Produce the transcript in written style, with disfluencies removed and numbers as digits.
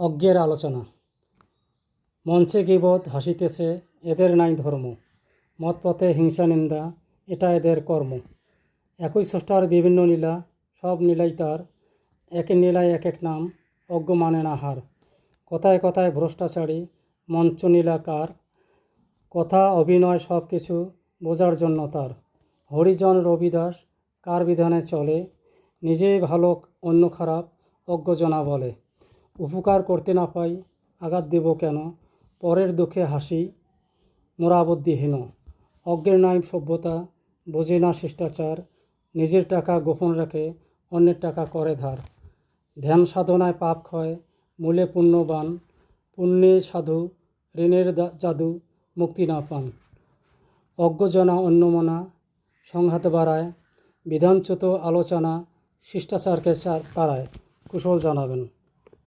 অজ্ঞের আলোচনা। মঞ্চে গীবত হাসিতেছে, এদের নাই ধর্ম। মতপথে হিংসা নিন্দা, এটা এদের কর্ম। একই স্রষ্টার বিভিন্ন লীলা, সব লীলাই তার। একের লীলায় এক এক নাম, অজ্ঞ মানে না হার। কথায় কথায় ভ্রষ্টাচারী, মঞ্চ নীলাকার। কথা অভিনয় সব কিছু বোঝার জন্য তার। হরিজন রবিদাস কার বিধানে চলে, নিজেই ভালো অন্য খারাপ, অজ্ঞজনা বলে। উপকার করতে না পাই, আঘাত দেব কেন, পরের দুঃখে হাসি, মোরা বুদ্ধিহীন। অজ্ঞের নাই সভ্যতা, বোঝে না শিষ্টাচার, নিজের টাকা গোপন রাখে, অন্যের টাকা করে ধার। ধ্যান সাধনায় পাপ ক্ষয়, মূলে পুণ্যবান, পুণ্যে সাধু, ঋণের জাদু, মুক্তি না পান। অজ্ঞজনা অন্যমনা, সংঘাত বাড়ায়, বিধানচ্যুত আলোচনা, শিষ্টাচারকে তাড়ায়। কুশল জানাবেন।